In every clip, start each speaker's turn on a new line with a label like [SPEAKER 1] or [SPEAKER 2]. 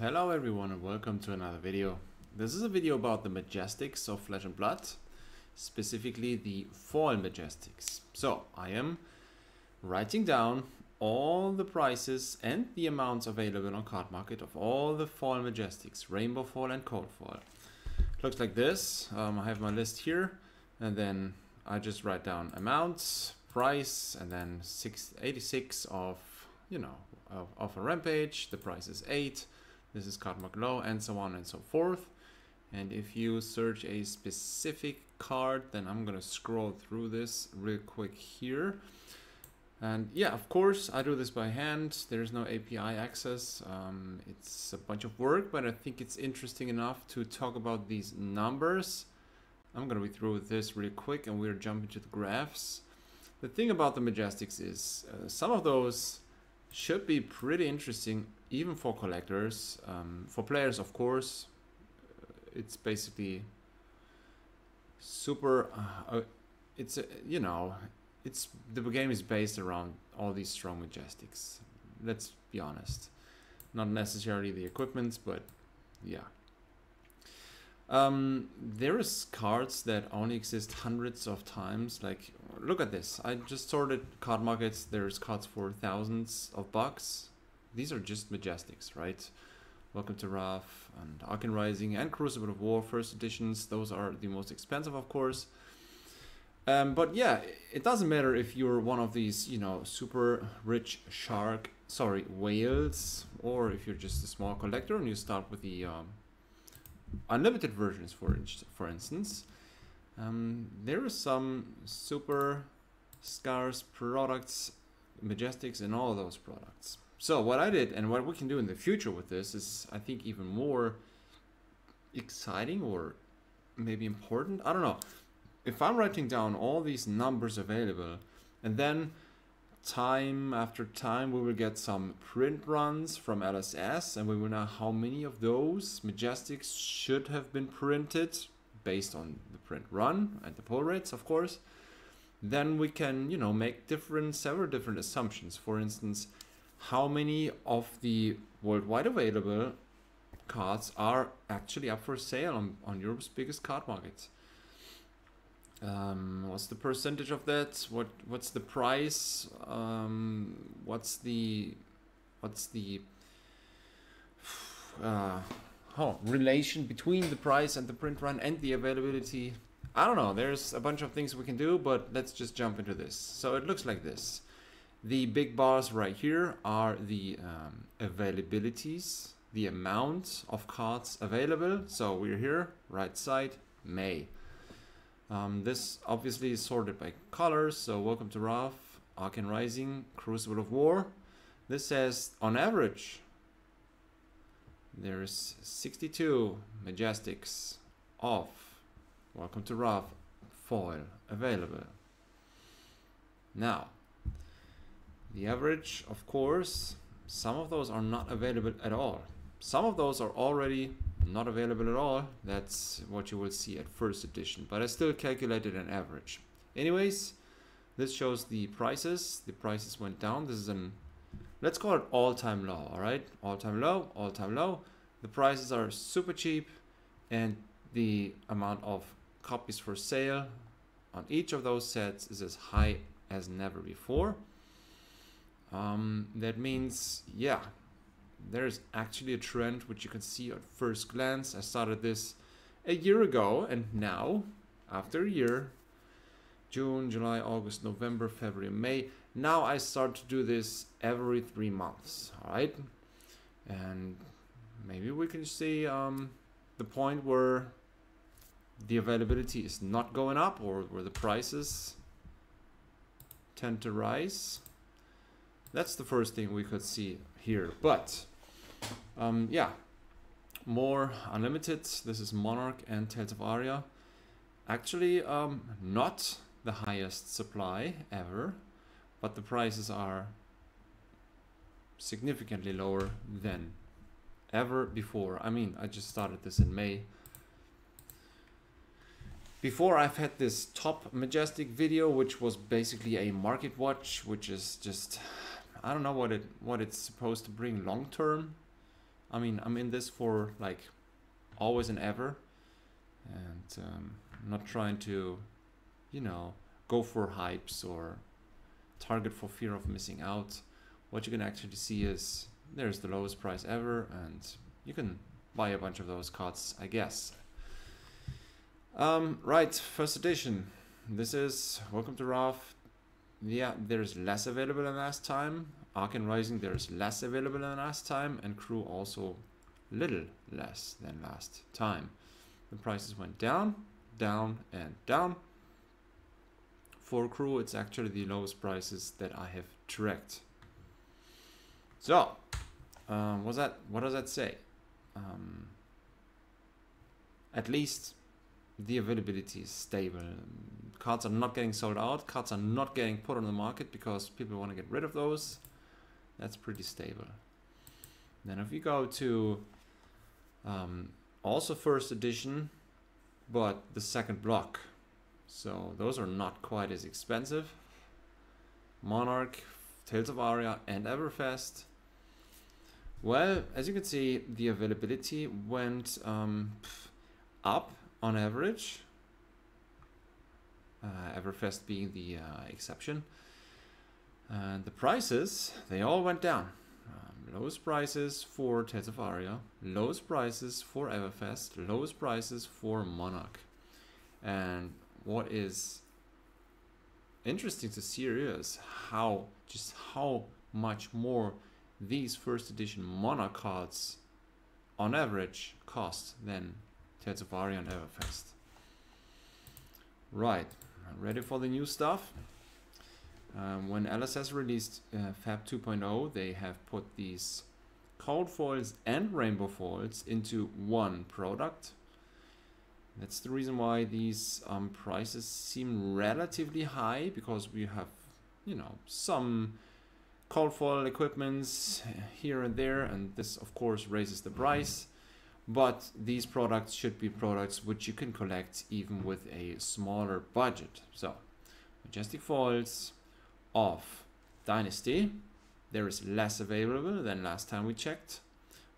[SPEAKER 1] Hello everyone and welcome to another video. This is a video about the majestics of Flesh and Blood, specifically the foil majestics. So I am writing down all the prices and the amounts available on card market of all the foil majestics, rainbow foil and cold foil. Looks like this. I have my list here and then I just write down amounts, price, and then 86 of, of a rampage. The price is 8. This is card mark low, and so on and so forth. And if you search a specific card, then I'm gonna scroll through this real quick here. And yeah, of course, I do this by hand. There's no API access. It's a bunch of work, but I think it's interesting enough to talk about these numbers. I'm gonna read through this real quick, and we're jumping to the graphs. The thing about the majestics is some of those should be pretty interesting, even for collectors. For players, of course, it's basically super. It's the game is based around all these strong majestics. Let's be honest, not necessarily the equipments, but yeah. There is cards that only exist hundreds of times. Like, look at this. I just sorted card markets. There's cards for thousands of bucks. These are just majestics, right? Welcome to Wrath and Arcane Rising and Crucible of War first editions. Those are the most expensive, of course. But yeah, it doesn't matter if you're one of these, super rich whales, or if you're just a small collector and you start with the unlimited versions, for instance. There are some super scarce products, majestics in all those products. So what I did, and what we can do in the future with this, is I think even more exciting or maybe important. I don't know. If I'm writing down all these numbers available, and then time after time we will get some print runs from LSS, and we will know how many of those majestics should have been printed based on the print run and the pull rates, of course. Then we can, make several different assumptions. For instance, how many of the worldwide available cards are actually up for sale on Europe's biggest card markets? What's the percentage of that? What's the price? What's the relation between the price and the print run and the availability? I don't know. There's a bunch of things we can do, but let's just jump into this. So it looks like this. The big bars right here are the availabilities, the amount of cards available. So we're here, right side, May. This obviously is sorted by colors. So Welcome to Wrath, Arcane Rising, Crucible of War. This says on average there's 62 majestics of Welcome to Wrath foil available. Now, the average, of course, some of those are not available at all. Some of those are already not available at all. That's what you will see at first edition, but I still calculated an average. Anyways, this shows the prices. The prices went down. This is let's call it all-time low, all right? All-time low, all-time low. The prices are super cheap, and the amount of copies for sale on each of those sets is as high as never before. That means, yeah, there's actually a trend which you can see at first glance. I started this a year ago, and now, after a year, June, July, August, November, February, May, now I start to do this every 3 months, all right? And maybe we can see the point where the availability is not going up, or where the prices tend to rise. That's the first thing we could see here. But yeah, more unlimited. This is Monarch and Tales of Aria. Actually, not the highest supply ever, but the prices are significantly lower than ever before. I mean, I just started this in May. Before, I've had this top majestic video, which was basically a market watch, which is just, I don't know what it's supposed to bring long term. I mean, I'm in this for like always and ever, and not trying to, you know, go for hypes or target for fear of missing out. What you can actually see is there's the lowest price ever, and you can buy a bunch of those cards, I guess. Right, first edition. This is Welcome to Wrath. Yeah, there's less available than last time. Ark and Rising, there's less available than last time, and Crew also little less than last time. The prices went down, down, and down. For Crew, it's actually the lowest prices that I have tracked. So, what does that say? At least the availability is stable. Cards are not getting sold out. Cards are not getting put on the market because people want to get rid of those. That's pretty stable. Then if we go to also first edition, but the second block. So those are not quite as expensive. Monarch, Tales of Aria, and Everfest. Well, as you can see, the availability went up on average. Everfest being the exception. And the prices, they all went down. Lowest prices for Tales of Aria, lowest prices for Everfest, lowest prices for Monarch. And what is interesting to see here is how much more these first edition Monarch cards on average cost than Tales of Aria and Everfest. Right, ready for the new stuff. When LSS released Fab 2.0, they have put these cold foils and rainbow foils into one product. That's the reason why these prices seem relatively high, because we have, you know, some cold foil equipments here and there, and this of course raises the price. But these products should be products which you can collect even with a smaller budget. So, Majestic Foils of Dynasty, there is less available than last time we checked,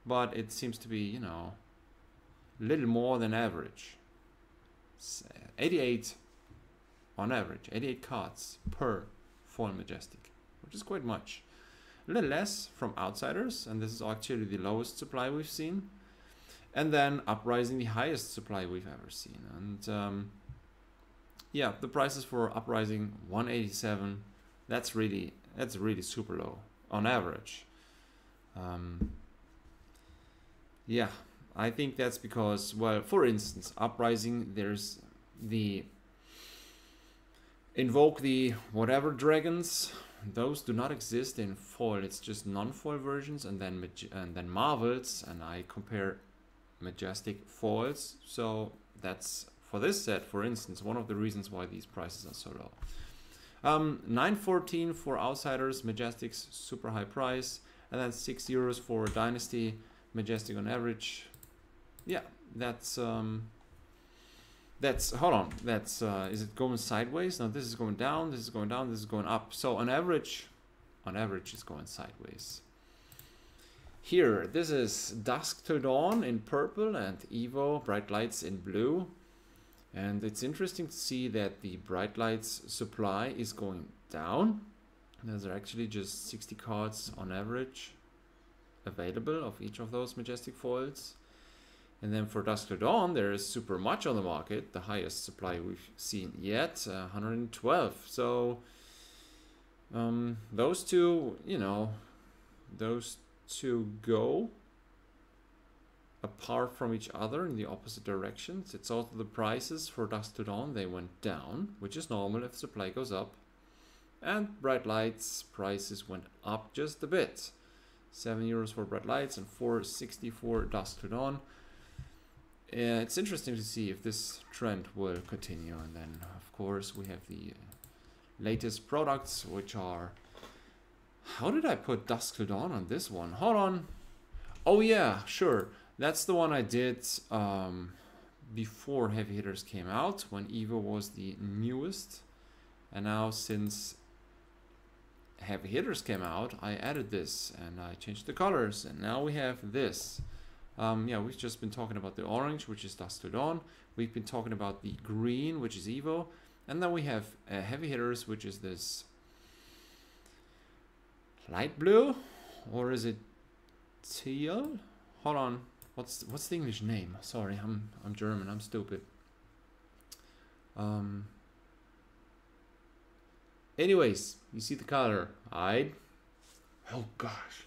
[SPEAKER 1] but it seems to be, you know, a little more than average. 88 on average, 88 cards per foil Majestic, which is quite much. A little less from Outsiders, and this is actually the lowest supply we've seen. And then Uprising, the highest supply we've ever seen. And yeah, the prices for Uprising 187. That's really super low on average. Yeah, I think that's because, well, for instance, Uprising, there's the Invoke the whatever dragons. Those do not exist in foil. It's just non-foil versions, and then Marvels, and I compare Majestic foils. So that's, for this set, for instance, one of the reasons why these prices are so low. 914 for Outsiders, Majestics, super high price, and then €6 for Dynasty, Majestic on average. Yeah, that's hold on, that's is it going sideways? No, this is going down, this is going down, this is going up. So on average it's going sideways. Here, this is Dusk Till Dawn in purple and Evo Bright Lights in blue. And it's interesting to see that the Bright Lights supply is going down. There's actually just 60 cards on average available of each of those Majestic foils. And then for Dusk Till Dawn, there is super much on the market, the highest supply we've seen yet, 112. So those two, you know, those two go apart from each other in the opposite directions. It's also the prices for Dusk Till Dawn, they went down, which is normal if supply goes up. And Bright Lights prices went up just a bit. €7 for Bright Lights and $4.60 for Dusk Till Dawn. It's interesting to see if this trend will continue. And then, of course, we have the latest products, which are... How did I put Dusk Till Dawn on this one? Hold on. Oh yeah, sure. That's the one I did before Heavy Hitters came out, when Evo was the newest. And now, since heavy hitters came out, I added this and I changed the colors, and now we have this. Yeah, we've just been talking about the orange, which is Dusk Till Dawn. We've been talking about the green, which is Evo, and then we have heavy hitters, which is this light blue, or is it teal? Hold on, what's the English name? Sorry, I'm German, I'm stupid. Anyways, you see the color, right? Oh gosh.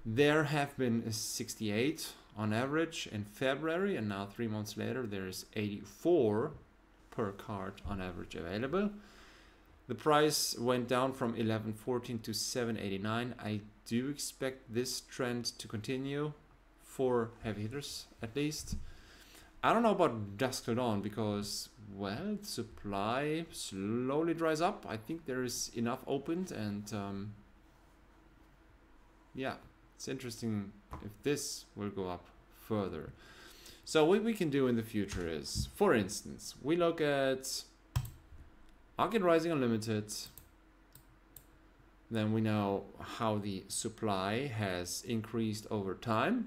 [SPEAKER 1] There have been 68 on average in February, and now 3 months later there's 84 per card on average available. The price went down from 11.14 to 7.89. I do expect this trend to continue for heavy hitters at least. I don't know about Dusk Till Dawn because, well, supply slowly dries up. I think there is enough opened, and yeah, it's interesting if this will go up further. So what we can do in the future is, for instance, we look at Arcade Rising Unlimited. Then we know how the supply has increased over time,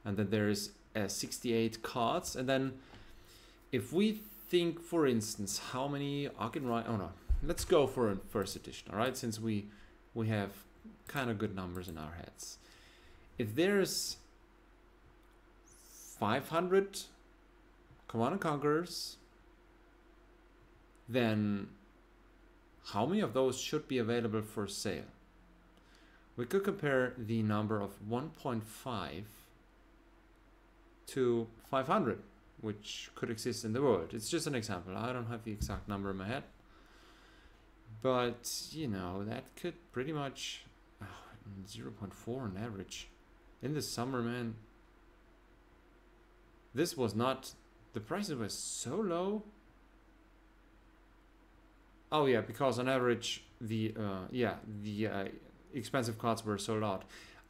[SPEAKER 1] and then there is 68 cards. And then if we think, for instance, how many Arcade Rising, oh no, let's go for a first edition, all right, since we have kind of good numbers in our heads. If there's 500 Command & Conquerors, then how many of those should be available for sale? We could compare the number of 1.5 to 500, which could exist in the world. It's just an example. I don't have the exact number in my head, but you know, that could pretty much 0.4 on average in the summer, man. This was not, the prices were so low. Oh yeah, because on average the expensive cards were sold out.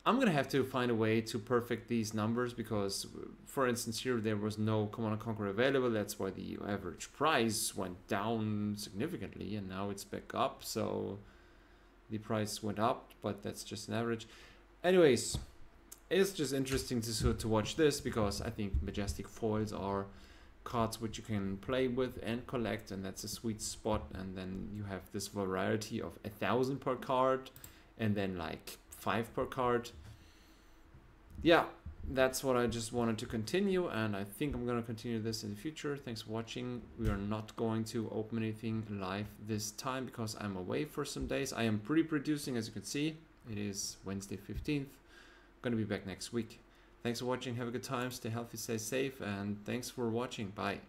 [SPEAKER 1] I'm gonna have to find a way to perfect these numbers because, for instance, here there was no Command & Conquer available. That's why the average price went down significantly, and now it's back up. So the price went up, but that's just an average. Anyways, it's just interesting to watch this because I think Majestic Foils are cards which you can play with and collect, and that's a sweet spot. And then you have this variety of 1,000 per card, and then like 5 per card. Yeah, that's what I just wanted to continue, and I think I'm gonna continue this in the future. Thanks for watching. We are not going to open anything live this time because I'm away for some days. I am pre-producing, as you can see. It is Wednesday 15th. I'm gonna be back next week. Thanks for watching. Have a good time. Stay healthy, stay safe, and thanks for watching. Bye.